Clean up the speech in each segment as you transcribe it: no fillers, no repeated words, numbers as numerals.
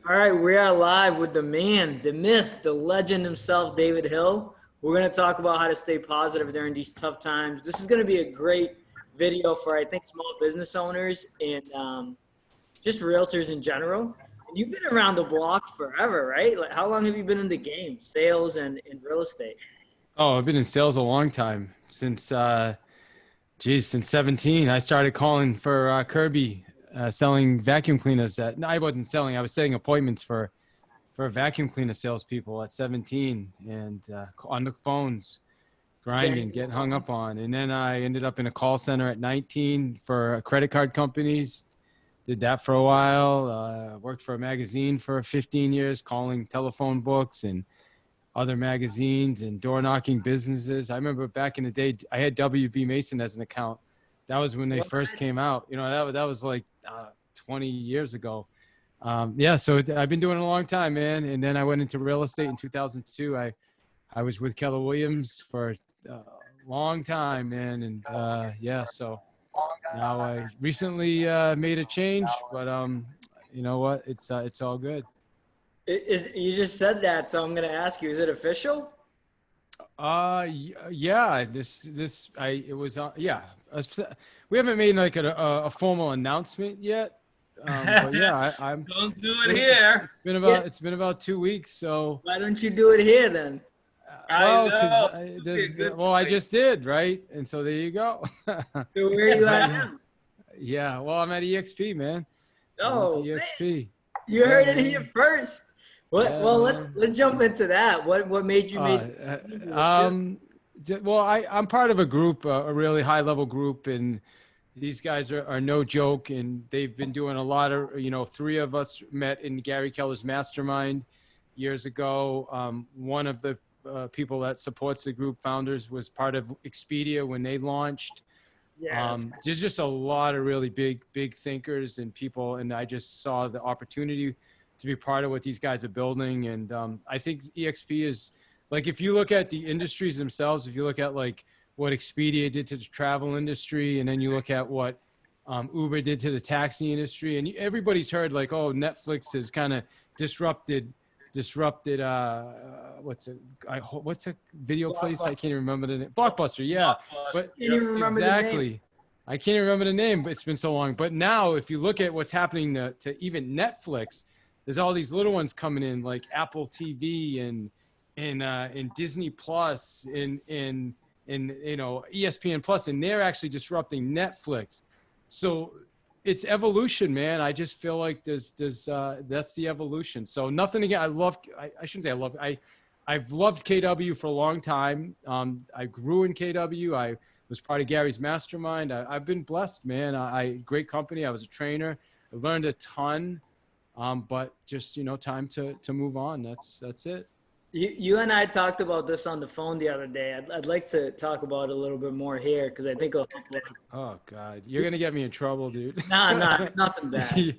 All right, we are live with the man, the myth, the legend himself, David Hill. We're going to talk about how to stay positive during these tough times. This is going to be a great video for, I think, small business owners and just realtors in general. And you've been around the block forever, right? Like, how long have you been in the game, sales and real estate? Oh, I've been in sales a long time since 17. I started calling for Kirby, selling vacuum cleaners. No, I wasn't selling. I was setting appointments for vacuum cleaner salespeople at 17, and on the phones, grinding, Getting getting hung up on. And then I ended up in a call center at 19 for credit card companies. Did that for a while. Worked for a magazine for 15 years, calling telephone books and other magazines and door knocking businesses. I remember back in the day, I had WB Mason as an account. That was when they first came out. That was like 20 years ago. Yeah, so I've been doing it a long time, man. And then I went into real estate in 2002. I was with Keller Williams for a long time, man. And yeah, so now I recently made a change, but you know what? It's all good. You just said that, so I'm going to ask you, is it official? Yeah, it was, yeah. We haven't made like a formal announcement yet. But yeah, Don't do it's it been, here. Yeah. it's been about 2 weeks. So, Why don't you do it here then? I well, cause know. I just did, right? And so there you go. So where are you But at yeah, now? yeah. Well, I'm at EXP, man. I went to Oh, EXP. you Yeah, heard it here man. first. What? Yeah, Well, let's man. let's jump into that. What made you Uh, make uh, the shift? um, well, I'm part of a group, a really high level group, and these guys are no joke, and they've been doing a lot of, three of us met in Gary Keller's mastermind years ago. One of the people that supports the group founders was part of Expedia when they launched. Yes. There's just a lot of really big thinkers and people, and I just saw the opportunity to be part of what these guys are building. And I think EXP is, like, if you look at the industries themselves, if you look at like what Expedia did to the travel industry, and then you look at what Uber did to the taxi industry, and everybody's heard like, oh, Netflix has kind of disrupted what's a video place? I can't Blockbuster. even remember the name. Blockbuster, yeah. But Can't even remember the name. exactly. I can't even remember the name, but it's been so long. But now, if you look at what's happening to even Netflix, there's all these little ones coming in, like Apple TV and Disney Plus and ESPN Plus, and they're actually disrupting Netflix. So it's evolution, man. I just feel like there's that's the evolution. So nothing again. I shouldn't say I love. I've loved KW for a long time. I grew in KW. I was part of Gary's mastermind. I've been blessed, man. Great company. I was a trainer. I learned a ton. But just, time to move on. That's it. You and I talked about this on the phone the other day. I'd like to talk about it a little bit more here because I think it'll help. Oh God, you're gonna get me in trouble, dude. Nah, it's nothing bad.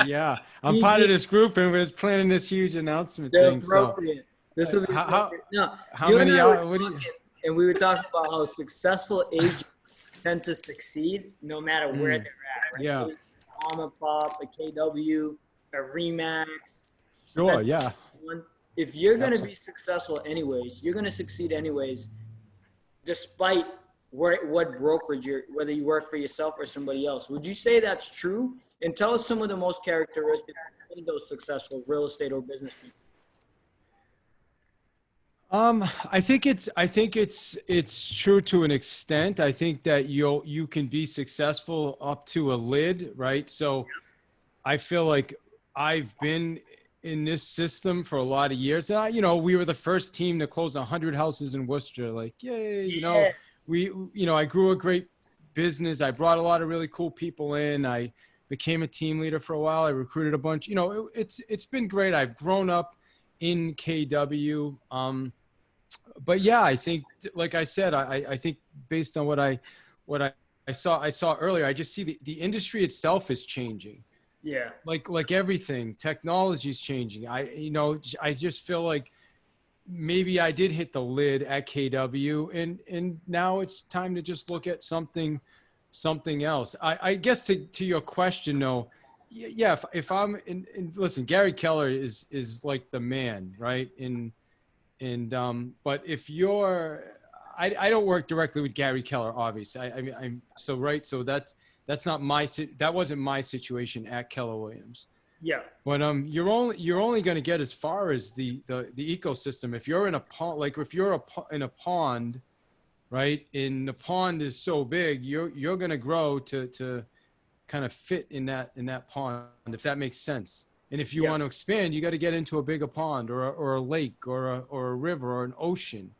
Yeah, I'm Me part of being this group and we're planning this huge announcement the thing. So, appropriate. This will be how how appropriate. No, how you and many? I were What do you? talking, and we were talking about how successful agents tend to succeed no matter where Mm, they're at, right? yeah, Whether it's a mom and pop, a KW, a Remax, sure, Century yeah, 21. If you're going to be absolutely. successful anyways, you're going to succeed anyways, despite what brokerage you're, whether you work for yourself or somebody else. Would you say that's true? And tell us some of the most characteristics of those successful real estate or business people. I think it's true to an extent. I think that you can be successful up to a lid, right? So I feel like I've been in this system for a lot of years. And we were the first team to close 100 houses in Worcester. Like, yay, Yeah, I grew a great business. I brought a lot of really cool people in. I became a team leader for a while. I recruited a bunch. It's been great. I've grown up in KW. But yeah, I think, like I said, I think based on what I saw earlier, I just see the industry itself is changing. yeah. Like everything, technology is changing. I just feel like maybe I did hit the lid at KW, and now it's time to just look at something else. I guess to your question though, Yeah, if I'm listen, Gary Keller is like the man, right? But if you're, I don't work directly with Gary Keller, obviously. I mean, I'm so right. So that's not that wasn't my situation at Keller Williams. Yeah. But you're only going to get as far as the ecosystem. If you're in a pond, like if you're in a pond, right? And the pond is so big, you're going to grow to kind of fit in that pond, if that makes sense. And if you want to expand, you got to get into a bigger pond or a lake or a river or an ocean,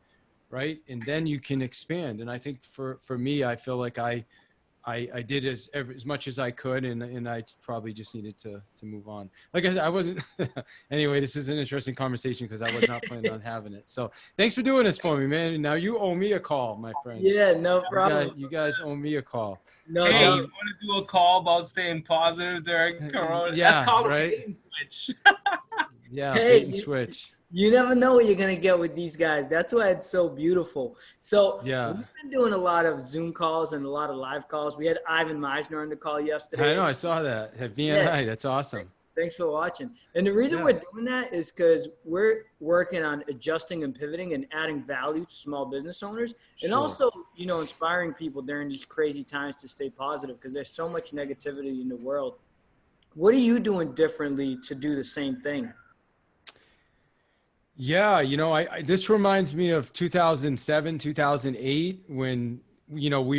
right? And then you can expand. And I think for me, I feel like I did as much as I could, and I probably just needed to move on. Like I wasn't. Anyway, this is an interesting conversation because I was not planning on having it. So thanks for doing this for me, man. Now you owe me a call, my friend. Yeah, no problem. You guys owe me a call. No Hey, doubt. you want to do a call about staying positive during Corona? Yeah, That's called right? a bait and switch. Yeah, Hey, bait and switch. You never know what you're going to get with these guys. That's why it's so beautiful. So Yeah. we've been doing a lot of Zoom calls and a lot of live calls. We had Ivan Meisner on the call yesterday. I know, I saw that at VNI. That's awesome. Thanks for watching. And the reason we're doing that is because we're working on adjusting and pivoting and adding value to small business owners, and also, you know, inspiring people during these crazy times to stay positive because there's so much negativity in the world. What are you doing differently to do the same thing? Yeah, you know, this reminds me of 2007, 2008 when, you know,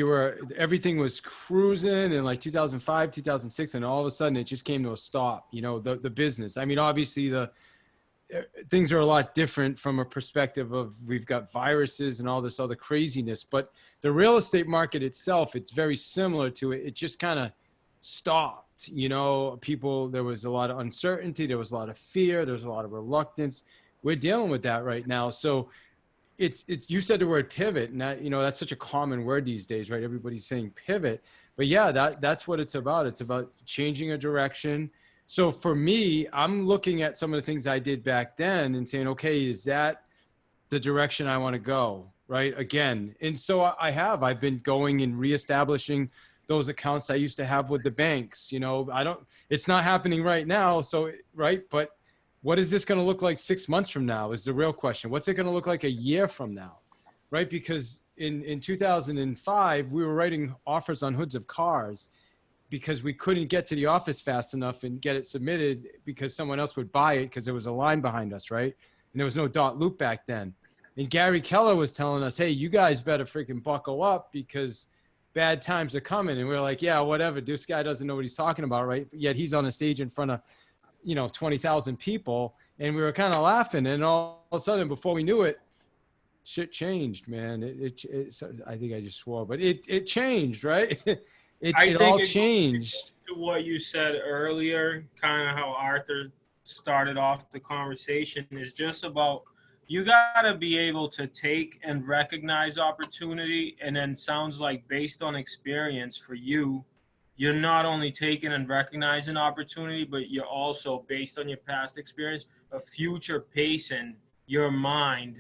everything was cruising, and like 2005, 2006, and all of a sudden it just came to a stop, you know, the business. I mean, obviously things are a lot different from a perspective of we've got viruses and all this other craziness, but the real estate market itself, it's very similar to it. It just kind of stopped, you know, there was a lot of uncertainty. There was a lot of fear. There was a lot of reluctance. We're dealing with that right now. So it's you said the word pivot, and that, you know, that's such a common word these days, right? Everybody's saying pivot, but yeah, that's what it's about. It's about changing a direction. So for me, I'm looking at some of the things I did back then and saying, okay, is that the direction I want to go, right? Again. And so I've been going and reestablishing those accounts I used to have with the banks. You know, it's not happening right now. So, right. But what is this going to look like 6 months from now is the real question. What's it going to look like a year from now? Right? Because in 2005, we were writing offers on hoods of cars because we couldn't get to the office fast enough and get it submitted because someone else would buy it because there was a line behind us, right? And there was no dot loop back then. And Gary Keller was telling us, hey, you guys better freaking buckle up because bad times are coming. And we were like, yeah, whatever. This guy doesn't know what he's talking about, right? But yet he's on a stage in front of, you know, 20,000 people. And we were kind of laughing. And all of a sudden, before we knew it, shit changed, man. I think I just swore, but it changed, right? It all changed. To what you said earlier, kind of how Arthur started off the conversation, is just about you got to be able to take and recognize opportunity. And then sounds like based on experience for you, you're not only taking and recognizing opportunity, but you're also, based on your past experience, a future pacing your mind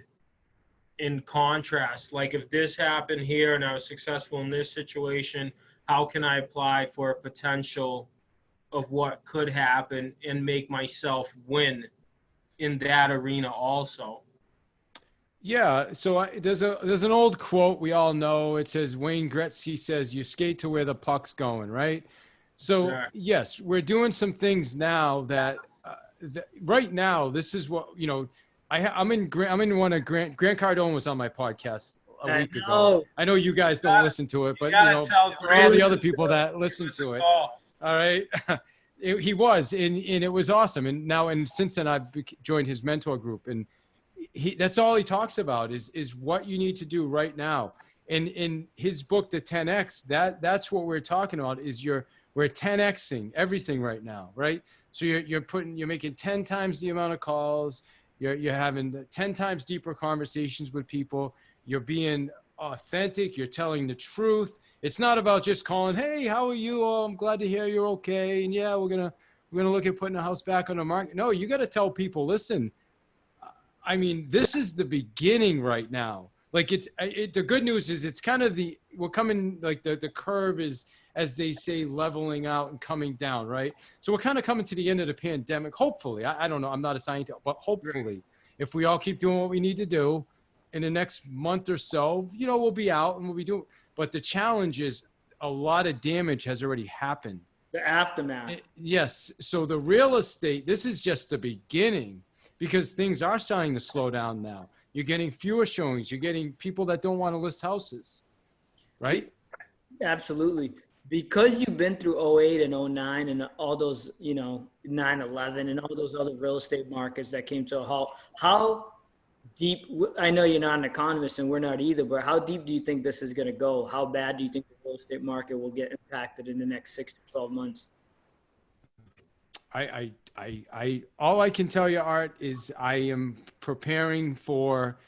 in contrast. Like if this happened here and I was successful in this situation, how can I apply for a potential of what could happen and make myself win in that arena also? Yeah. So there's an old quote we all know. It says, Wayne Gretzky says, you skate to where the puck's going, right? So yes, we're doing some things now that right now, this is what, you know, I'm in one of Grant Cardone was on my podcast a week ago. I know you guys don't listen to it, but you know, for all the other people that listen to it, all right. He was, and it was awesome. And since then I've joined his mentor group, and that's all he talks about is what you need to do right now. And in his book, The 10X, that's what we're talking about we're 10Xing everything right now. Right. So you're making 10 times the amount of calls. You're having 10 times deeper conversations with people. You're being authentic. You're telling the truth. It's not about just calling, hey, how are you? Oh, I'm glad to hear you're okay. And yeah, we're going to look at putting the house back on the market. No, you got to tell people, listen, I mean, this is the beginning right now. Like the good news is it's kind of we're coming, like the curve is as they say, leveling out and coming down, right? So we're kind of coming to the end of the pandemic, hopefully. I don't know, I'm not a scientist, but hopefully, if we all keep doing what we need to do in the next month or so, you know, we'll be out and we'll be doing, but the challenge is a lot of damage has already happened. The aftermath. Yes. So the real estate, this is just the beginning because things are starting to slow down now. You're getting fewer showings. You're getting people that don't want to list houses, right? Absolutely. Because you've been through 08 and 09 and all those, you know, 9/11 and all those other real estate markets that came to a halt, how deep, I know you're not an economist and we're not either, but how deep do you think this is going to go? How bad do you think the real estate market will get impacted in the next 6 to 12 months? All I can tell you, Art, is I am preparing for,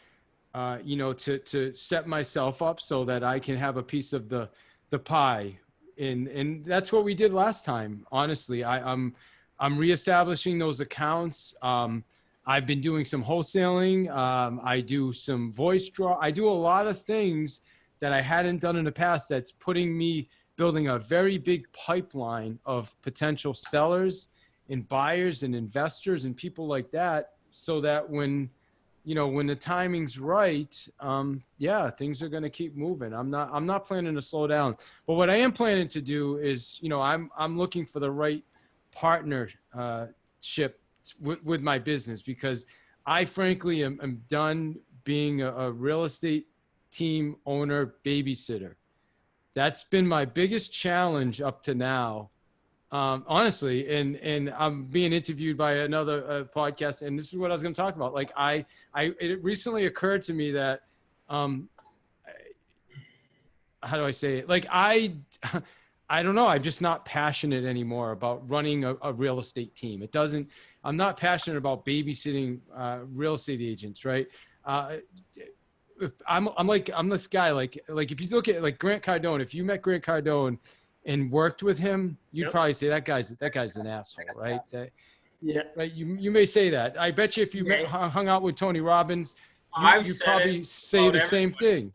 you know, to set myself up so that I can have a piece of the pie. And that's what we did last time. Honestly, I'm reestablishing those accounts. I've been doing some wholesaling. I do some voice draw. I do a lot of things that I hadn't done in the past. That's putting me building a very big pipeline of potential sellers and buyers and investors and people like that, so that when, you know, when the timing's right, yeah, things are going to keep moving. I'm not planning to slow down, but what I am planning to do is, you know, I'm looking for the right partnership with my business, because I frankly am done being a real estate team owner babysitter. That's been my biggest challenge up to now. Honestly, and I'm being interviewed by another podcast, and this is what I was going to talk about. Like it recently occurred to me that, how do I say it? Like I don't know. I'm just not passionate anymore about running a real estate team. I'm not passionate about babysitting real estate agents, right? I'm this guy, like if you look at like Grant Cardone, if you met Grant Cardone and worked with him, you'd probably say that guy's an asshole, right? Yeah. Right. You may say that. I bet you if you hung out with Tony Robbins, you probably say the same thing,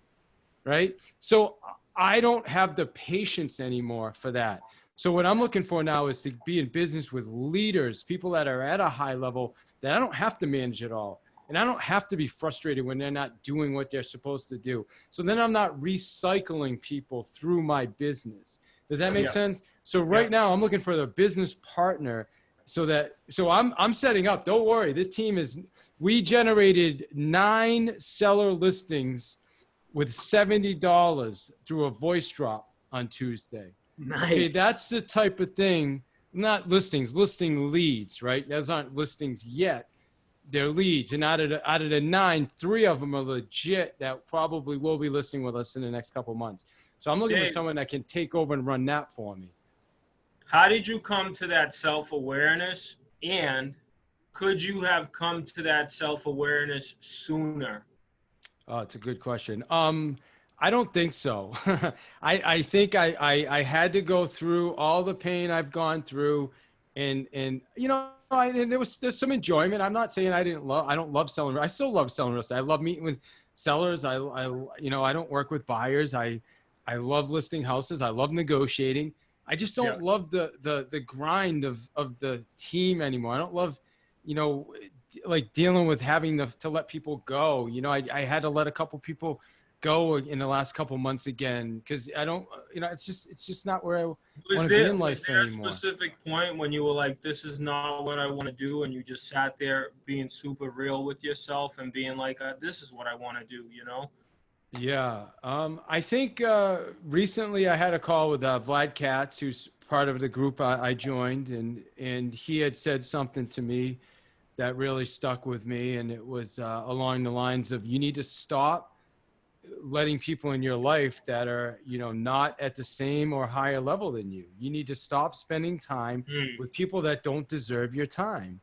right? So I don't have the patience anymore for that. So what I'm looking for now is to be in business with leaders, people that are at a high level that I don't have to manage at all. And I don't have to be frustrated when they're not doing what they're supposed to do. So then I'm not recycling people through my business. Does that make sense? So right now I'm looking for the business partner so I'm setting up. Don't worry. We generated 9 seller listings with $70 through a voice drop on Tuesday. Nice. Okay, that's the type of thing, not listings, listing leads, right? Those aren't listings yet. They're leads. And out of the 9, 3 of them are legit that probably will be listing with us in the next couple months. So I'm looking for someone that can take over and run that for me. How did you come to that self-awareness? And could you have come to that self-awareness sooner? Oh, it's a good question. I don't think so. I think I had to go through all the pain I've gone through, and you know, there's some enjoyment. I'm not saying I don't love selling. I still love selling real estate. I love meeting with sellers. I don't work with buyers. I love listing houses. I love negotiating. I just don't love the grind of the team anymore. I don't love, you know, like dealing with having to let people go. You know, I had to let a couple people go in the last couple months again, because I don't, you know, it's just not where I want to be in life anymore. Was there a specific point when you were like, this is not what I want to do, and you just sat there being super real with yourself and being like, this is what I want to do, you know? Yeah. I think recently I had a call with Vlad Katz, who's part of the group I joined, and he had said something to me that really stuck with me, and it was along the lines of, you need to stop letting people in your life that are, you know, not at the same or higher level than you. You need to stop spending time with people that don't deserve your time.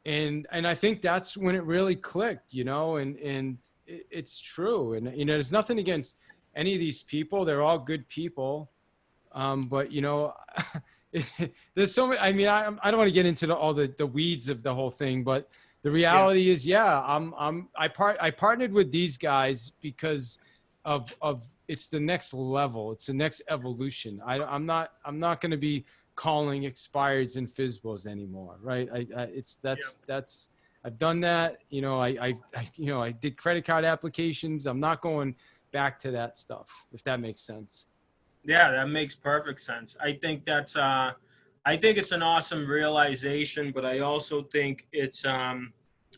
And I think that's when it really clicked, you know, and it's true. And, you know, there's nothing against any of these people. They're all good people. But, you know, there's so many, I mean, I don't want to get into all the weeds of the whole thing, but the reality is, I partnered with these guys because of it's the next level. It's the next evolution. I'm not going to be calling expireds and FSBOs anymore. Right. That's, I've done that. You know, I did credit card applications. I'm not going back to that stuff, if that makes sense. Yeah, that makes perfect sense. I think it's an awesome realization, but I also think it's,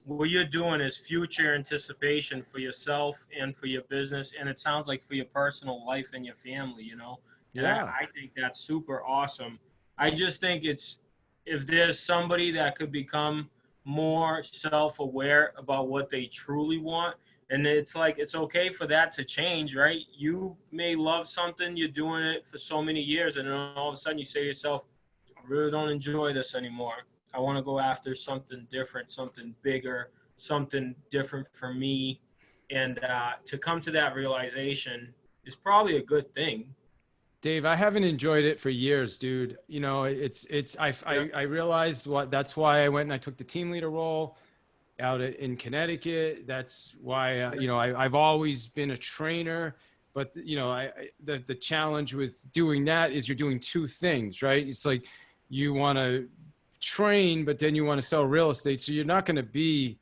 what you're doing is future anticipation for yourself and for your business. And it sounds like for your personal life and your family, you know? And Yeah. I think that's super awesome. I just think if there's somebody that could become more self-aware about what they truly want, and it's like, it's okay for that to change, right? You may love something, you're doing it for so many years, and then all of a sudden you say to yourself, I really don't enjoy this anymore. I want to go after something different, something bigger, something different for me. And to come to that realization is probably a good thing. Dave, I haven't enjoyed it for years, dude. You know, I realized that's why I went and I took the team leader role out in Connecticut. That's why, you know, I've always been a trainer, but you know, the challenge with doing that is you're doing two things, right? It's like you want to train, but then you want to sell real estate. So you're not going to be,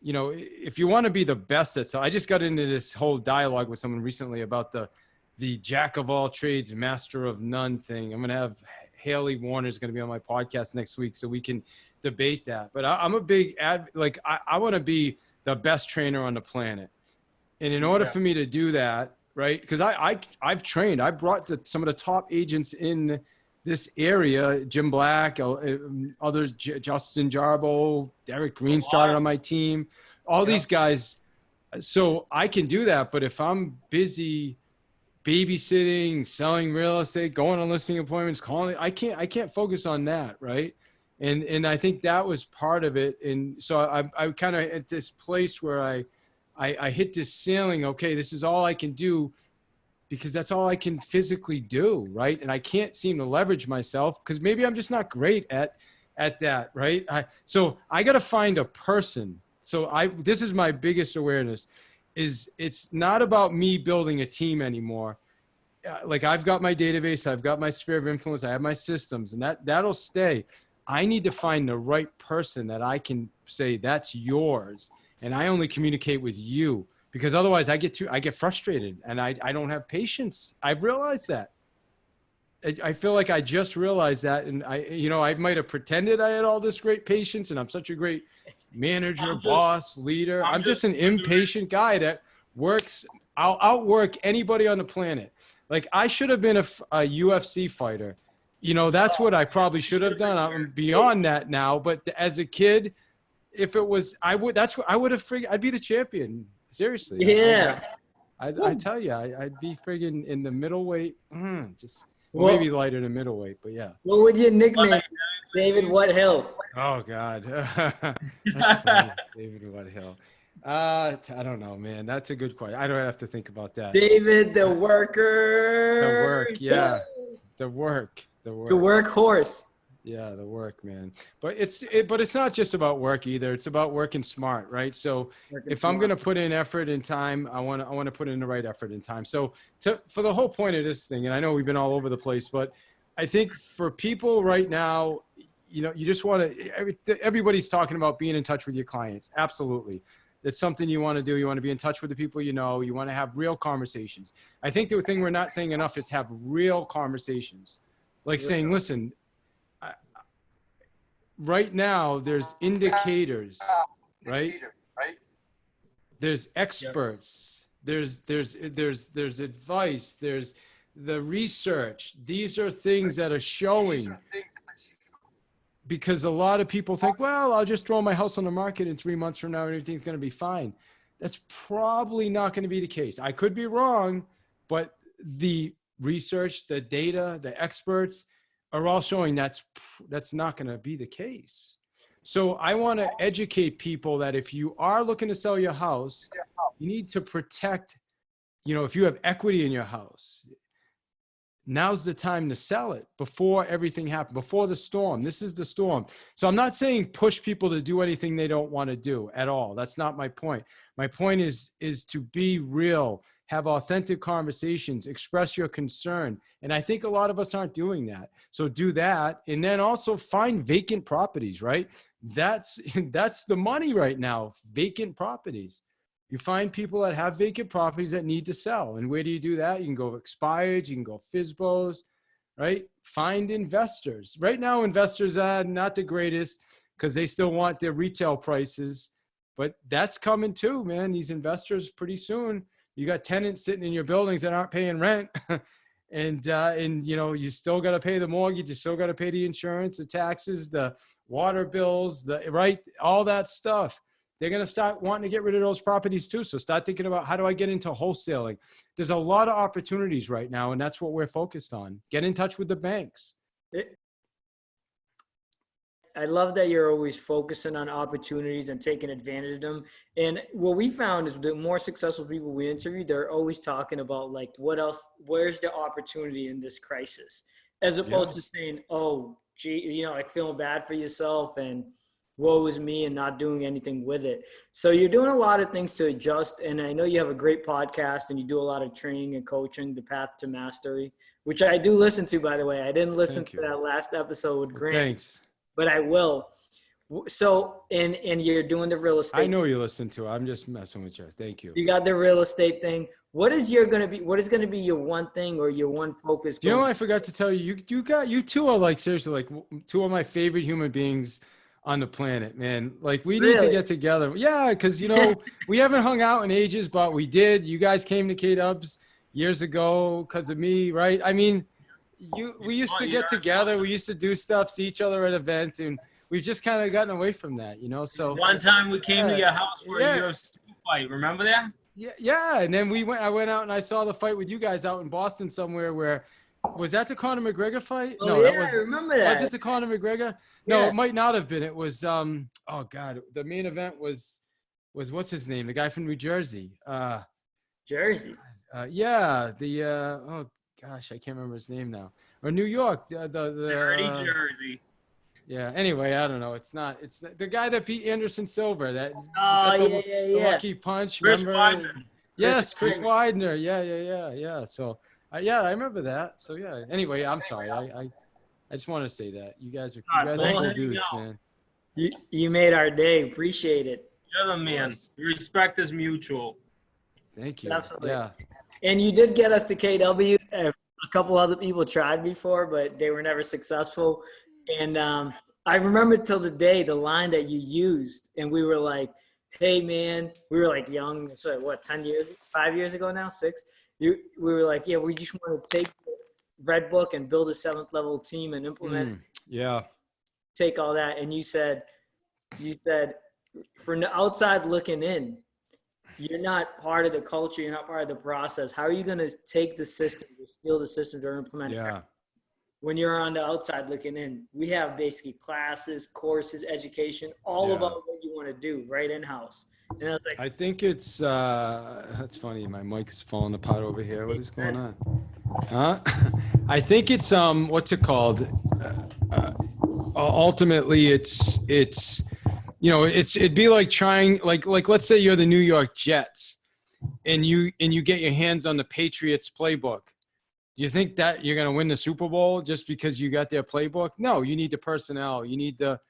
you know, if you want to be the best at, so I just got into this whole dialogue with someone recently about the jack of all trades, master of none thing. I'm going to have Haley Warner's going to be on my podcast next week so we can debate that. But I'm a big I want to be the best trainer on the planet. And in order for me to do that, right, because I've trained, I brought some of the top agents in this area, Jim Black, others, Justin Jarbo, Derek Green started on my team, all these guys. So I can do that. But if I'm busy babysitting, selling real estate, going on listing appointments, calling, I can't focus on that. Right. And I think that was part of it. And so I kind of at this place where I hit this ceiling. Okay, this is all I can do, because that's all I can physically do, right? And I can't seem to leverage myself because maybe I'm just not great at that, right? So I got to find a person. So this is my biggest awareness, is it's not about me building a team anymore. Like I've got my database, I've got my sphere of influence, I have my systems, and that'll stay. I need to find the right person that I can say that's yours, and I only communicate with you. Because otherwise I get frustrated and I don't have patience. I've realized that. I feel like I just realized that. And I might've pretended I had all this great patience and I'm such a great manager, boss, leader. I'm just an impatient guy that works. I'll outwork anybody on the planet. Like I should have been a UFC fighter. You know, that's what I probably should have done. I'm beyond that now. But as a kid, if it was, I would have figured I'd be the champion. Seriously. Yeah. I tell you, I'd be friggin' in the middleweight, maybe lighter than middleweight, but yeah. What would your nickname, David What Hill? Oh God. That's funny. David What Hill. I don't know, man. That's a good question. I don't have to think about that. David the Worker. The work. Yeah. The work. The workhorse. Yeah, the work, man. But it's not just about work either. It's about working smart, right? So if I'm going to put in effort and time, I want to put in the right effort and time. So for the whole point of this thing, and I know we've been all over the place, but I think for people right now, you know, you just want to, everybody's talking about being in touch with your clients. Absolutely. It's something you want to do. You want to be in touch with the people you know. You want to have real conversations. I think the thing we're not saying enough is have real conversations. Like saying, listen, right now there's indicators, right? There's experts, there's advice, there's the research. These are things that are showing, because a lot of people think, well, I'll just throw my house on the market in 3 months from now and everything's going to be fine. That's probably not going to be the case. I could be wrong, but the research, the data, the experts are all showing that's not going to be the case. So I want to educate people that if you are looking to sell your house, you need to protect, you know, if you have equity in your house, now's the time to sell it before everything happens, before the storm. This is the storm. So I'm not saying push people to do anything they don't want to do at all. That's not my point. My point is to be real have authentic conversations, express your concern. And I think a lot of us aren't doing that. So do that. And then also find vacant properties, right? That's the money right now, vacant properties. You find people that have vacant properties that need to sell. And where do you do that? You can go expired, you can go FSBOs, right? Find investors. Right now, investors are not the greatest because they still want their retail prices, but that's coming too, man. These investors pretty soon, you got tenants sitting in your buildings that aren't paying rent. And you know, you still got to pay the mortgage. You still got to pay the insurance, the taxes, the water bills, right? All that stuff. They're going to start wanting to get rid of those properties too. So start thinking about, how do I get into wholesaling? There's a lot of opportunities right now, and that's what we're focused on. Get in touch with the banks. I love that you're always focusing on opportunities and taking advantage of them. And what we found is the more successful people we interview, they're always talking about like, what else, where's the opportunity in this crisis? As opposed to saying, oh, gee, you know, like feeling bad for yourself and woe is me and not doing anything with it. So you're doing a lot of things to adjust. And I know you have a great podcast and you do a lot of training and coaching, The Path to Mastery, which I do listen to, by the way. I didn't listen to that last episode with Grant. Thanks. But I will. So, and you're doing the real estate. I know you listen to it. I'm just messing with you. Thank you. You got the real estate thing. What is going to be your one thing or your one focus? You know, I forgot to tell you, you two are like, seriously, like two of my favorite human beings on the planet, man. Like we need to get together. Yeah. Cause you know, we haven't hung out in ages, but we did. You guys came to K-Dubs years ago because of me. Right. I mean, we used to get together. We used to do stuff, see each other at events, and we've just kind of gotten away from that, you know? So one time we came to your house for a UFC fight. Remember that? Yeah. Yeah. And then I went out and I saw the fight with you guys out in Boston somewhere where, was that the Conor McGregor fight? Oh, no, yeah, I remember that. Was it the Conor McGregor? No, it might not have been. It was, oh God, the main event was what's his name? The guy from New Jersey. Jersey. Yeah. Oh gosh, I can't remember his name now. Or New York. Dirty Jersey. Yeah. Anyway, I don't know. It's the guy that beat Anderson Silva. The lucky punch. Chris remember? Weidman. Yes, Chris Weidner. Yeah. So, I remember that. So yeah. Anyway, I'm sorry. I just want to say that you guys are cool dudes, man. You made our day. Appreciate it. You're the man. Respect is mutual. Thank you. Definitely. Yeah. And you did get us to KW. A couple other people tried before, but they were never successful. And I remember till the day the line that you used, and we were like, "Hey, man," we were like young. So what? 5 years ago now, 6. We were like, "Yeah, we just want to take the Red Book and build a 7th level team and implement it." Yeah. Take all that, and you said, from the outside looking in, you're not part of the culture. You're not part of the process. How are you going to take the system, or steal the systems, or implement it? Yeah. When you're on the outside looking in, we have basically classes, courses, education, all about what you want to do right in-house. And I was like, I think it's, that's funny. My mic's falling apart over here. What is going on? Huh? I think it's, what's it called? Ultimately it's, you know, it'd be like trying, like, let's say you're the New York Jets and you get your hands on the Patriots playbook. Do you think that you're going to win the Super Bowl just because you got their playbook? No, you need the personnel, you need the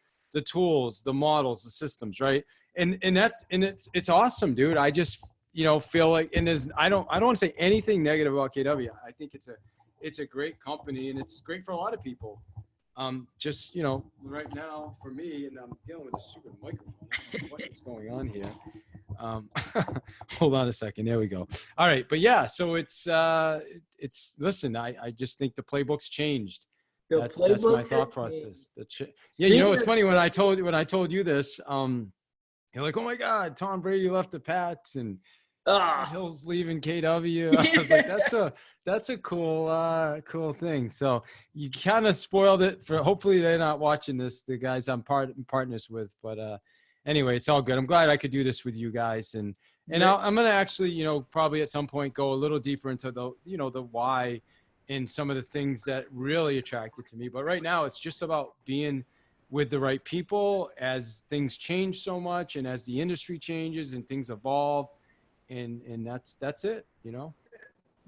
tools, the models, the systems, right? And it's awesome, dude. I just, you know, feel like, and I don't want to say anything negative about KW. I think it's a great company and it's great for a lot of people. Just, you know, right now for me, and I'm dealing with a stupid microphone. I don't know what is going on here. Hold on a second. There we go. All right. But yeah, so it's listen, I just think the playbook's changed. That's my thought process. Yeah. You know, it's funny when I told you this, you're like, oh my God, Tom Brady left the Pats and Hill's leaving KW. I was like, that's a cool thing. So you kind of spoiled it for, hopefully they're not watching this, the guys I'm partners with, but, anyway, it's all good. I'm glad I could do this with you guys. And I'm going to actually, you know, probably at some point go a little deeper into the, you know, the why and some of the things that really attracted to me. But right now it's just about being with the right people as things change so much and as the industry changes and things evolve. and that's it, you know?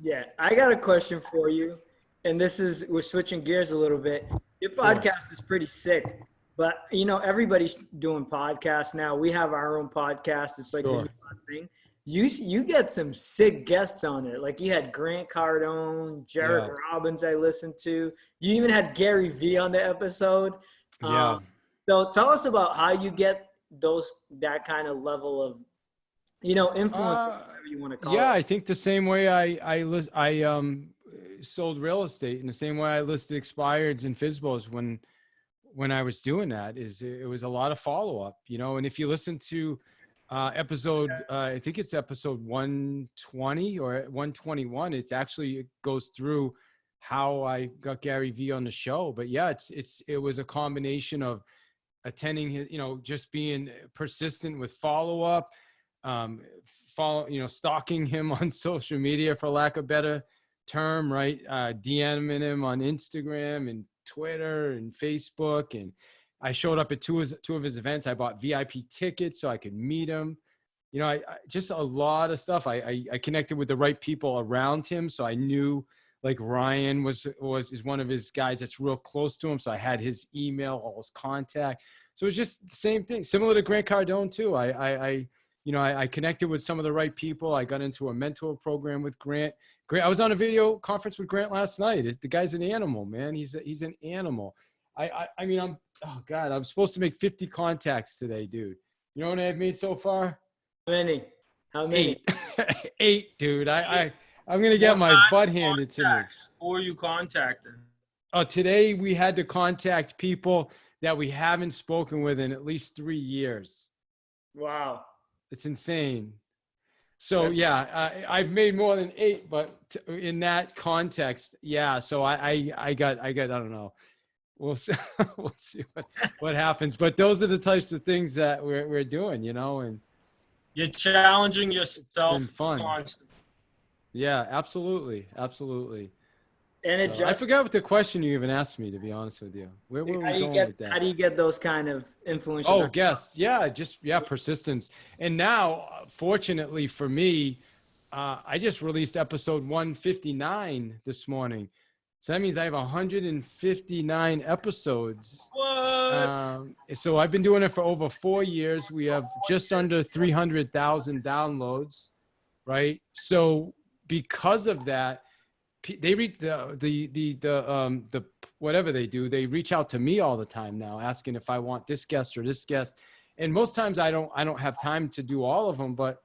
Yeah, I got a question for you, and we're switching gears a little bit. Your Sure. podcast is pretty sick, but everybody's doing podcasts now. We have our own podcast. It's like the new Sure. hot thing. You get some sick guests on it. Like you had Grant Cardone, Jared Yeah. Robbins. I listened to. You even had Gary V on the episode. Yeah. So tell us about how you get that kind of level of influence, whatever you want to call Yeah, it. I think the same way I sold real estate, in the same way I listed expireds and FSBOs when I was doing that, is it was a lot of follow up, and if you listen to episode, I think it's episode 120 or 121, it goes through how I got Gary V on the show. But yeah, it was a combination of attending his, just being persistent with follow up, stalking him on social media, for lack of better term, right? DMing him on Instagram and Twitter and Facebook. And I showed up at two of his events. I bought VIP tickets so I could meet him. I just a lot of stuff. I connected with the right people around him. So I knew, like, Ryan is one of his guys that's real close to him. So I had his email, all his contact. So it's just the same thing, similar to Grant Cardone too. I connected with some of the right people. I got into a mentor program with Grant. I was on a video conference with Grant last night. The guy's an animal, man. He's an animal. I'm supposed to make 50 contacts today, dude. You know what I've made so far? How many? 8, dude. I'm going to get my butt handed to me. Who are you contacting? Today we had to contact people that we haven't spoken with in at least 3 years. Wow. It's insane. So yeah, I've made more than 8, but in that context, yeah. So I got, I don't know. We'll see, we'll see what happens. But those are the types of things that we're doing, and you're challenging yourself. It's been fun. Constantly. Yeah, absolutely. And I forgot what the question you even asked me, to be honest with you. Where were we going with that? How do you get those kind of influences? Oh, guests. Yeah, persistence. And now, fortunately for me, I just released episode 159 this morning. So that means I have 159 episodes. What? So I've been doing it for over 4 years. We have just under 300,000 downloads, right? So because of that, they reach the whatever they do, they reach out to me all the time now, asking if I want this guest or this guest. And most times I don't have time to do all of them, but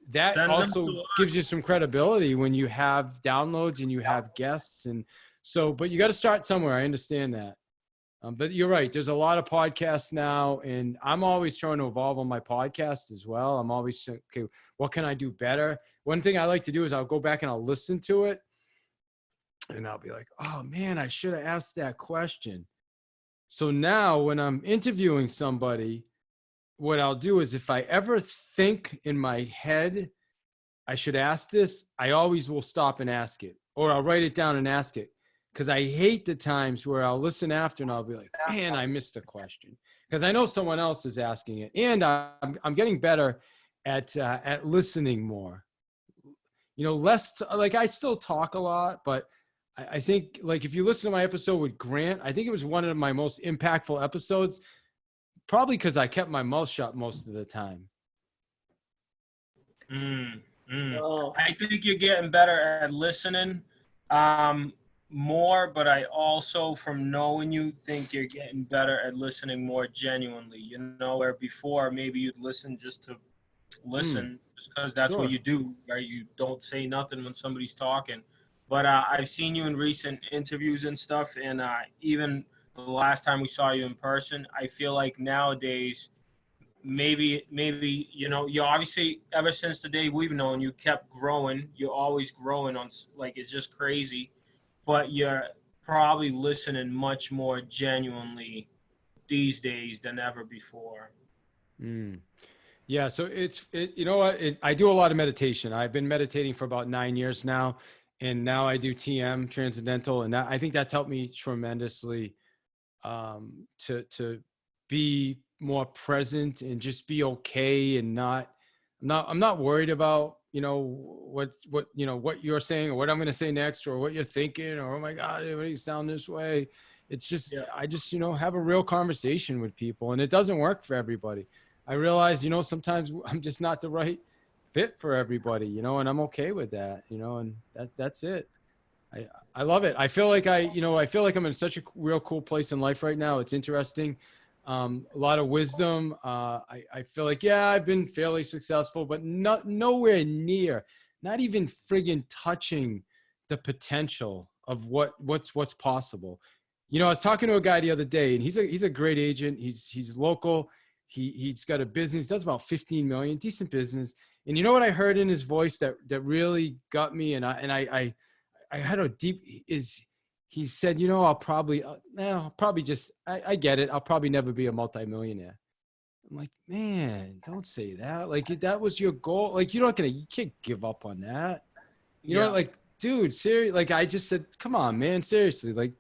that also gives you some credibility when you have downloads and you have guests. And so, but you got to start somewhere. I understand that. But you're right. There's a lot of podcasts now, and I'm always trying to evolve on my podcast as well. I'm always saying, okay, what can I do better? One thing I like to do is I'll go back and I'll listen to it, and I'll be like, oh man, I should have asked that question. So now when I'm interviewing somebody, what I'll do is, if I ever think in my head I should ask this, I always will stop and ask it, or I'll write it down and ask it. Because I hate the times where I'll listen after and I'll be like, man, I missed a question. Because I know someone else is asking it. And I'm getting better at listening more. Less, like, I still talk a lot, but I think, like, if you listen to my episode with Grant, I think it was one of my most impactful episodes, probably because I kept my mouth shut most of the time. Oh. I think you're getting better at listening more, but I also, from knowing you, think you're getting better at listening more genuinely. Where before maybe you'd listen just to listen, just because that's what you do, right? You don't say nothing when somebody's talking. But I've seen you in recent interviews and stuff, and even the last time we saw you in person, I feel like nowadays, maybe you obviously, ever since the day we've known you, kept growing. You're always growing on, like, it's just crazy. But you're probably listening much more genuinely these days than ever before. Yeah. So you know what? I do a lot of meditation. I've been meditating for about 9 years now. And now I do TM, Transcendental. And I think that's helped me tremendously to be more present and just be okay, and I'm not worried about what you're saying or what I'm going to say next or what you're thinking or, oh my God, why do you sound this way? It's just, Yeah. I just, have a real conversation with people, and it doesn't work for everybody. I realize, sometimes I'm just not the right fit for everybody, and I'm okay with that, and that's it. I love it. I feel like I feel like I'm in such a real cool place in life right now. It's interesting. A lot of wisdom. I feel like, yeah, I've been fairly successful, but nowhere near, not even friggin' touching the potential of what's possible. I was talking to a guy the other day, and he's a great agent. He's local. He's got a business, does about 15 million, decent business. And you know what I heard in his voice that really got me, and I had a deep is he said, I'll probably just, I get it. I'll probably never be a multimillionaire. I'm like, man, don't say that. Like, if that was your goal, like, you can't give up on that. Like, dude, seriously, like, I just said, come on, man, seriously. Like,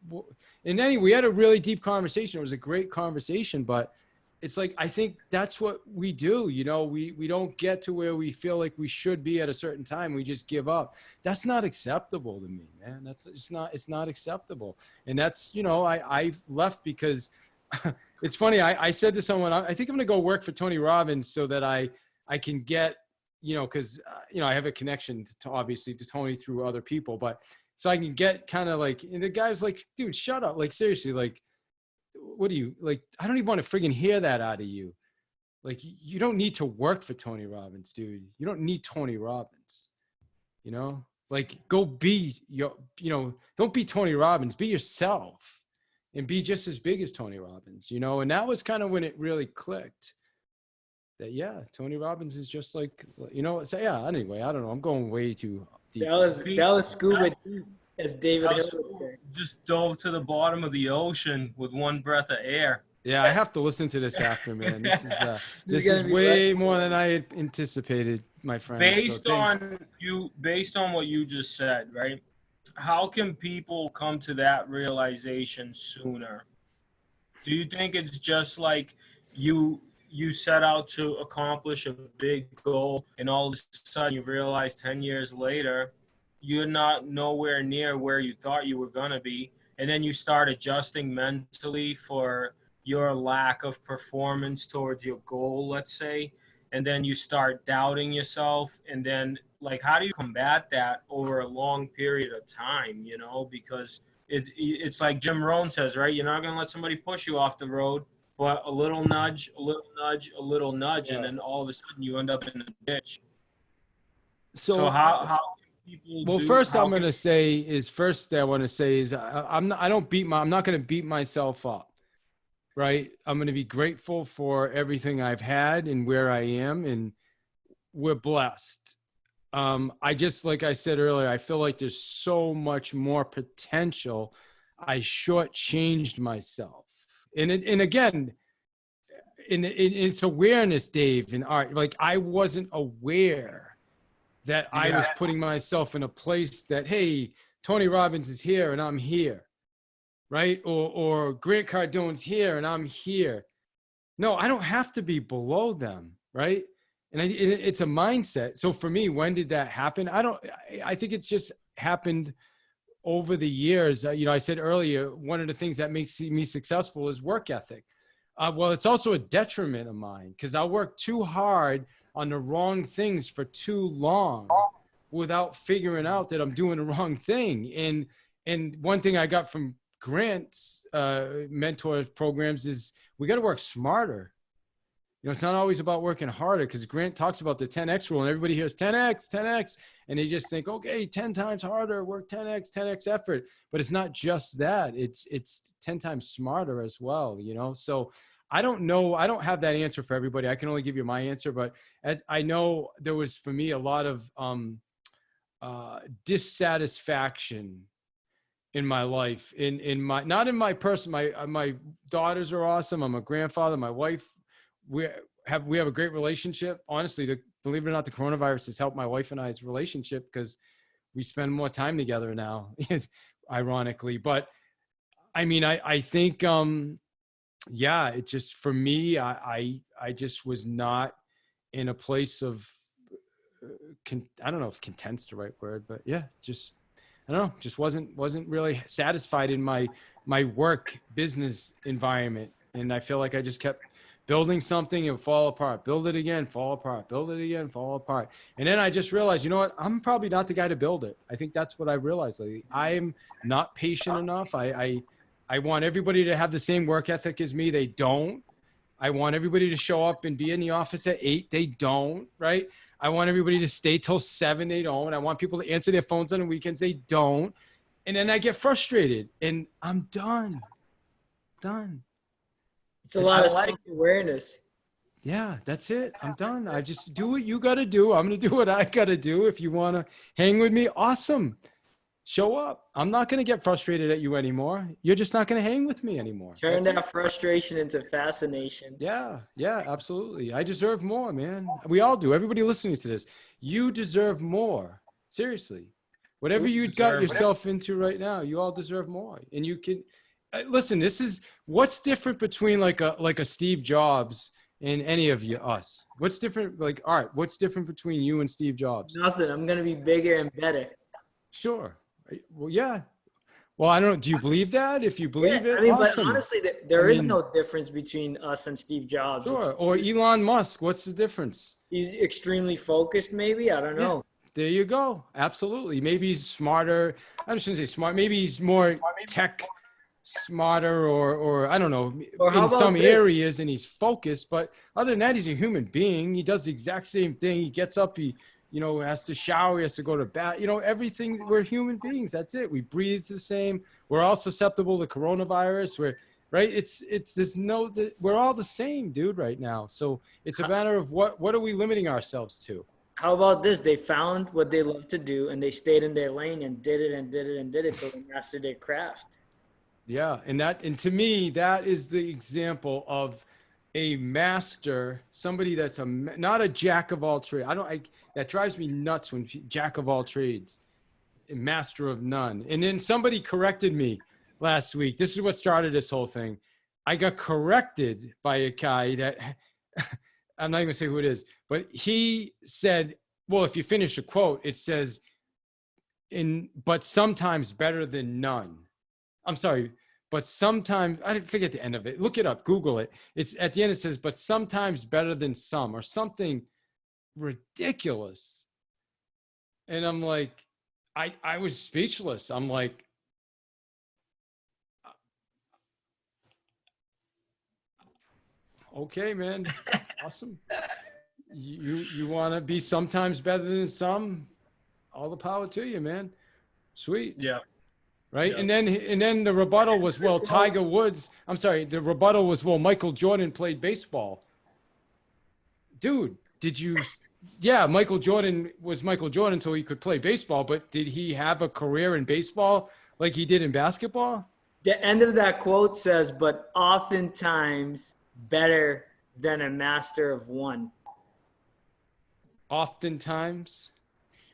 and anyway, we had a really deep conversation. It was a great conversation, but it's like, I think that's what we do. We don't get to where we feel like we should be at a certain time. We just give up. That's not acceptable to me, man. It's not acceptable. And that's, I left because it's funny. I said to someone, I think I'm going to go work for Tony Robbins so that I can get, cause I have a connection to obviously to Tony through other people, but so I can get kind of like, and the guy was like, dude, shut up. Like, seriously, like, what do you like? I don't even want to friggin' hear that out of you. Like, you don't need to work for Tony Robbins, dude. You don't need Tony Robbins, like, go be don't be Tony Robbins, be yourself and be just as big as Tony Robbins, and that was kind of when it really clicked that, yeah, Tony Robbins is just like, so yeah, anyway, I don't know. I'm going way too deep. That was scuba deep, as David Hill would say. Just dove to the bottom of the ocean with one breath of air. Yeah, I have to listen to this after, man. This This is way more than I had anticipated, my friend. Based on what you just said, right? How can people come to that realization sooner? Do you think it's just like you set out to accomplish a big goal, and all of a sudden you realize 10 years later you're not nowhere near where you thought you were going to be, and then you start adjusting mentally for your lack of performance towards your goal, let's say, and then you start doubting yourself, and then, like, how do you combat that over a long period of time, because it's like Jim Rohn says, right? You're not going to let somebody push you off the road, but a little nudge, a little nudge, a little nudge, and then all of a sudden you end up in a ditch. So how well, first I want to say is I'm not going to beat myself up, right? I'm going to be grateful for everything I've had and where I am, and we're blessed. I just, like I said earlier, I feel like there's so much more potential. I shortchanged myself, and again, it's awareness, Dave, and art. Like, I wasn't aware that I was putting myself in a place that, hey, Tony Robbins is here and I'm here, right? Or Grant Cardone's here and I'm here. No, I don't have to be below them, right? And it's a mindset. So for me, when did that happen? I think it's just happened over the years. I said earlier, one of the things that makes me successful is work ethic. Well, it's also a detriment of mine because I work too hard on the wrong things for too long without figuring out that I'm doing the wrong thing. And one thing I got from Grant's mentor programs is we got to work smarter. It's not always about working harder, because Grant talks about the 10X rule and everybody hears 10X, and they just think, okay, 10 times harder, work 10X effort. But it's not just that. It's 10 times smarter as well, So I don't know. I don't have that answer for everybody. I can only give you my answer, but I know there was, for me, a lot of dissatisfaction in my life, not in my person. My daughters are awesome. I'm a grandfather. My wife, we have a great relationship. Honestly, believe it or not, the coronavirus has helped my wife and I's relationship because we spend more time together now, ironically. But I mean, I think, yeah, it just, for me, I just was not in a place of I don't know if content's the right word, but yeah, just, I don't know, just wasn't really satisfied in my work business environment. And I feel like I just kept building something and fall apart, build it again, fall apart, build it again, fall apart. And then I just realized, you know what? I'm probably not the guy to build it. I think that's what I realized lately. I'm not patient enough. I want everybody to have the same work ethic as me. They don't. I want everybody to show up and be in the office at 8. They don't, right? I want everybody to stay till 7. They don't. I want people to answer their phones on the weekends. They don't. And then I get frustrated and I'm done. It's a lot of self-awareness. Yeah, that's it. I'm done. I just do what you got to do. I'm going to do what I got to do. If you want to hang with me, awesome. Show up. I'm not going to get frustrated at you anymore. You're just not going to hang with me anymore. Turn that frustration into fascination. Yeah, absolutely. I deserve more, man. We all do. Everybody listening to this, you deserve more. Seriously. Whatever you got yourself into right now, you all deserve more. And you can listen, this is what's different between like a Steve Jobs and any of us. What's different? Like, Art, what's different between you and Steve Jobs? Nothing. I'm going to be bigger and better. Sure. Well, yeah. Well, I don't know. Do you believe that? If you believe it, I mean, awesome. but honestly, there is no difference between us and Steve Jobs. Sure. Or Elon Musk. What's the difference? He's extremely focused, maybe. I don't know. There you go. Absolutely. Maybe he's smarter. I shouldn't say smart. Maybe he's more tech smarter or I don't know, in some areas, and he's focused. But other than that, he's a human being. He does the exact same thing. He gets up, he has to shower, he has to go to bath, everything. We're human beings. That's it. We breathe the same. We're all susceptible to coronavirus. We're all the same, dude, right now. So it's a matter of what are we limiting ourselves to? How about this? They found what they love to do and they stayed in their lane and did it until they mastered their craft. Yeah. And to me, that is the example of a master, somebody that's not a jack of all trades. That drives me nuts when jack of all trades, a master of none. And then somebody corrected me last week. This is what started this whole thing. I got corrected by a guy that I'm not even gonna say who it is, but he said, well, if you finish a quote, it says but sometimes better than none. I'm sorry, but sometimes, I forget the end of it. Look it up, Google it. It's at the end, it says, but sometimes better than some, or something ridiculous. And I'm like, I was speechless. I'm like, okay, man, awesome. You want to be sometimes better than some? All the power to you, man. Sweet. Yeah. Right. Yeah. And then the rebuttal was, well, Tiger Woods. I'm sorry. The rebuttal was, well, Michael Jordan played baseball. Dude, Michael Jordan was Michael Jordan, so he could play baseball, but did he have a career in baseball like he did in basketball? The end of that quote says, but oftentimes better than a master of one. Oftentimes.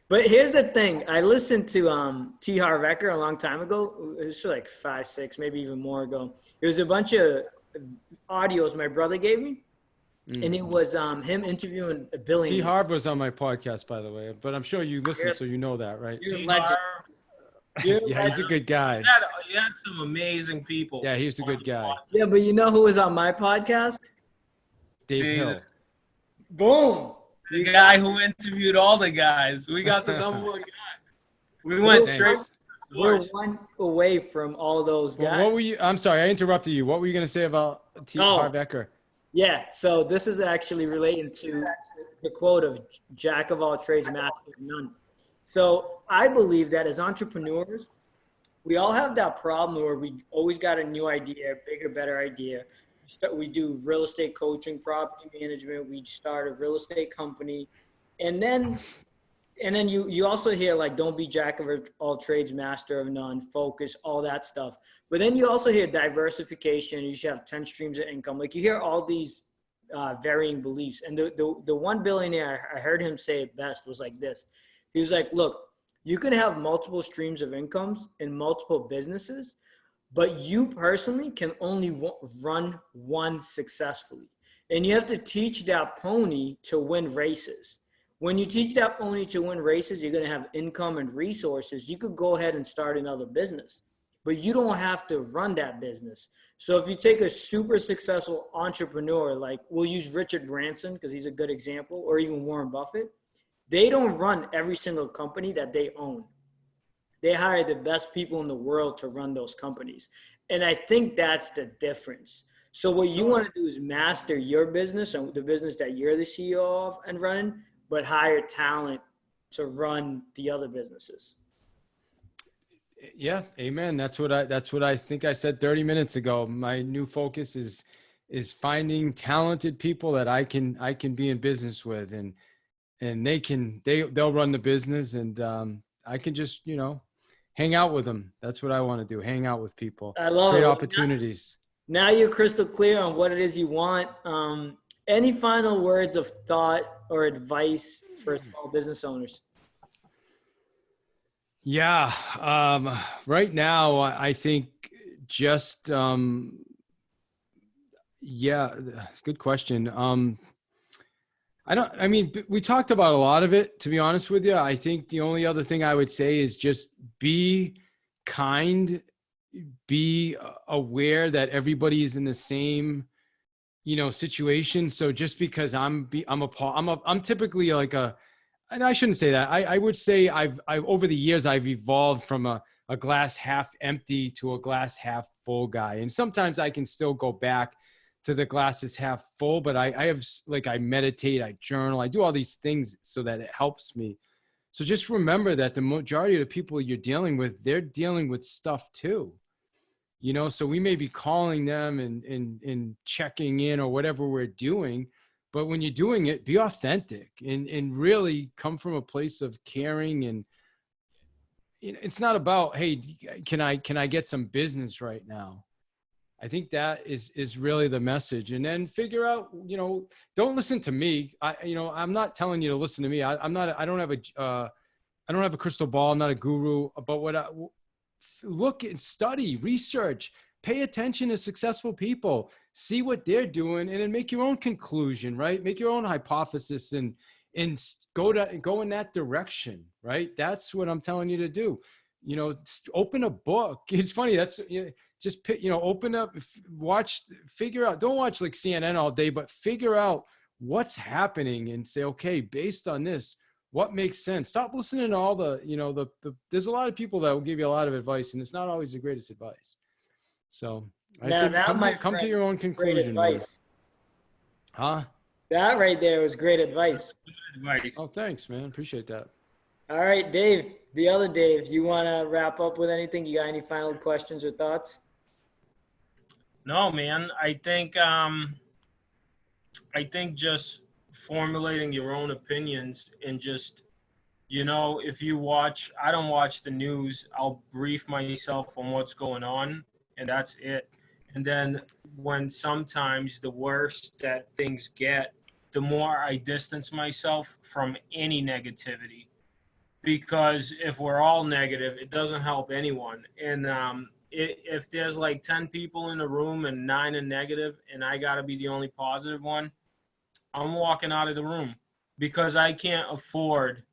But here's the thing. I listened to T. Harv Eker a long time ago. It was like 5, 6, maybe even more ago. It was a bunch of audios my brother gave me. And it was him interviewing a billionaire. T. Harv was on my podcast, by the way, but I'm sure you listen, so you know that, right? You're a legend. Yeah, he's a good guy. You had some amazing people. Yeah, he's a good guy. Yeah, but you know who was on my podcast? Dave Hill. Boom. The guy who interviewed all the guys. We got the number one guy. We went straight to the We're source. one away from all those guys. Well, what were you? I'm sorry, I interrupted you. What were you going to say about T. Harv Eker? Yeah, so this is actually relating to the quote of jack of all trades, master of none. So I believe that as entrepreneurs, we all have that problem where we always got a new idea, bigger, better idea. We do real estate coaching, property management. We start a real estate company. And then you also hear like, don't be jack of all trades, master of none, focus, all that stuff. But then you also hear diversification. You should have 10 streams of income. Like you hear all these varying beliefs. And the one billionaire, I heard him say it best, was like this. He was like, look, you can have multiple streams of incomes in multiple businesses, but you personally can only run one successfully. And you have to teach that pony to win races. When you teach that pony to win races, you're going to have income and resources. You could go ahead and start another business, but you don't have to run that business. So if you take a super successful entrepreneur, like we'll use Richard Branson because he's a good example, or even Warren Buffett, they don't run every single company that they own. They hire the best people in the world to run those companies. And I think that's the difference. So what you want to do is master your business and the business that you're the CEO of and running, but hire talent to run the other businesses. Yeah, amen. That's what I think I said 30 minutes ago. My new focus is finding talented people that I can be in business with, and they'll run the business, and I can just, hang out with them. That's what I want to do. Hang out with people. I love Create it. opportunities. Now you're crystal clear on what it is you want. Any final words of thought or advice for small business owners? Yeah. Right now, I think just, yeah, good question. We talked about a lot of it, to be honest with you. I think the only other thing I would say is just be kind, be aware that everybody is in the same, situation. So just because I'm typically like and I shouldn't say that. I would say I've over the years, I've evolved from a glass half empty to a glass half full guy. And sometimes I can still go back to the glass is half full, but I meditate, I journal, I do all these things so that it helps me. So just remember that the majority of the people you're dealing with, they're dealing with stuff too. So we may be calling them and checking in or whatever we're doing, but when you're doing it, be authentic and really come from a place of caring. And it's not about, hey, can I get some business right now? I think that is really the message. And then figure out, don't listen to me. I'm not telling you to listen to me. I don't have a crystal ball. I'm not a guru, but look and study, research, pay attention to successful people, see what they're doing, and then make your own conclusion, right? Make your own hypothesis and go in that direction, right? That's what I'm telling you to do. Open a book. It's funny. That's, just, open up, figure out, don't watch like CNN all day, but figure out what's happening and say, okay, based on this, what makes sense? Stop listening to all there's a lot of people that will give you a lot of advice, and it's not always the greatest advice. So I'd say come to your own conclusion. Great advice. Huh? That right there was great advice. Oh, thanks, man. Appreciate that. All right, Dave, the other Dave, you want to wrap up with anything? You got any final questions or thoughts? No, man. I think just formulating your own opinions and just, if you watch, I don't watch the news. I'll brief myself on what's going on, and that's it. And then when sometimes the worse that things get, the more I distance myself from any negativity. Because if we're all negative, it doesn't help anyone. And if there's like 10 people in the room and 9 are negative and I got to be the only positive one, I'm walking out of the room because I can't afford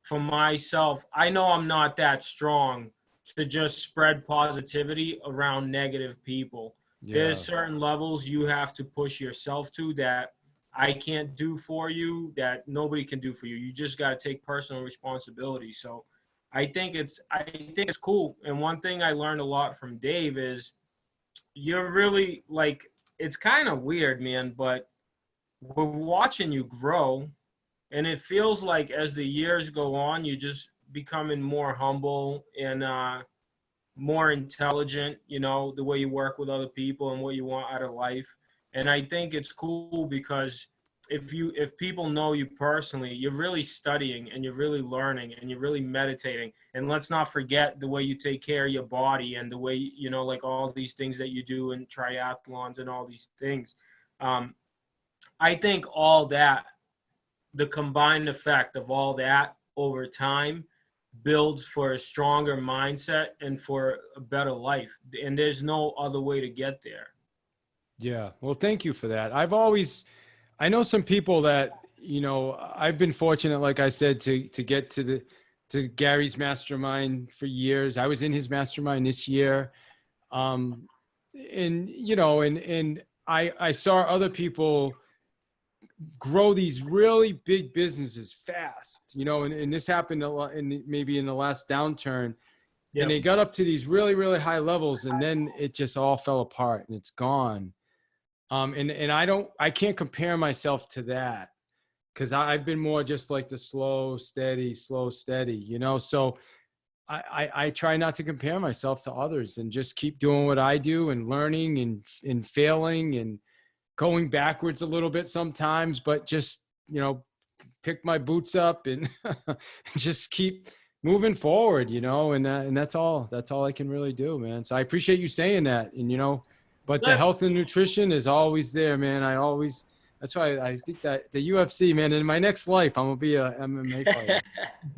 for myself. I know I'm not that strong to just spread positivity around negative people. Yeah. There's certain levels you have to push yourself to that I can't do for you, that nobody can do for you. You just got to take personal responsibility. So I think it's cool. And one thing I learned a lot from Dave is you're really like, it's kind of weird, man, but we're watching you grow, and it feels like as the years go on, you just becoming more humble and more intelligent, the way you work with other people and what you want out of life. And I think it's cool because if people know you personally, you're really studying and you're really learning and you're really meditating. And let's not forget the way you take care of your body and the way, like all these things that you do in triathlons and all these things. I think all that, the combined effect of all that over time builds for a stronger mindset and for a better life. And there's no other way to get there. Yeah. Well, thank you for that. I know some people that, you know, I've been fortunate, like I said, to get to Gary's mastermind for years. I was in his mastermind this year. And, you know, and I saw other people grow these really big businesses fast, you know, and this happened a lot maybe in the last downturn. Yep. And they got up to these really, really high levels, and then it just all fell apart and it's gone. And I can't compare myself to that, because I've been more just like the slow, steady, you know? So I try not to compare myself to others and just keep doing what I do and learning and failing and going backwards a little bit sometimes, but just, you know, pick my boots up and just keep moving forward, you know, and that's all I can really do, man. So I appreciate you saying that. And, you know, but the health and nutrition is always there, man. That's why I think that the UFC, man, in my next life, I'm going to be a MMA fighter.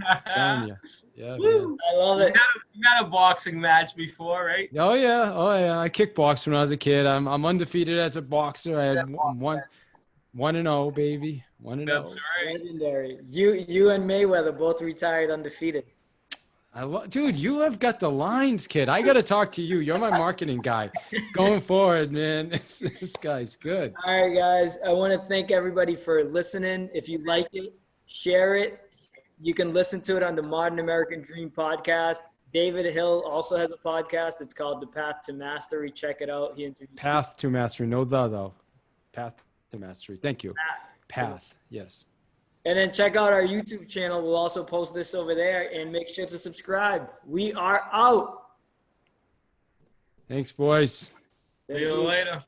I'm telling you. Yeah, man. I love it. You had a boxing match before, right? Oh yeah. I kickboxed when I was a kid. I'm undefeated as a boxer. I had 1-0, baby. 1-0. That's right. Legendary. You and Mayweather both retired undefeated. Dude, you have got the lines, kid. I got to talk to you. You're my marketing guy going forward, man. This guy's good. All right, guys. I want to thank everybody for listening. If you like it, share it. You can listen to it on the Modern American Dream podcast. David Hill also has a podcast. It's called The Path to Mastery. Check it out. He interviews Path to Mastery. No, though. Path to Mastery. Thank you. Path. Yes. And then check out our YouTube channel. We'll also post this over there, and make sure to subscribe. We are out. Thanks, boys. See you later.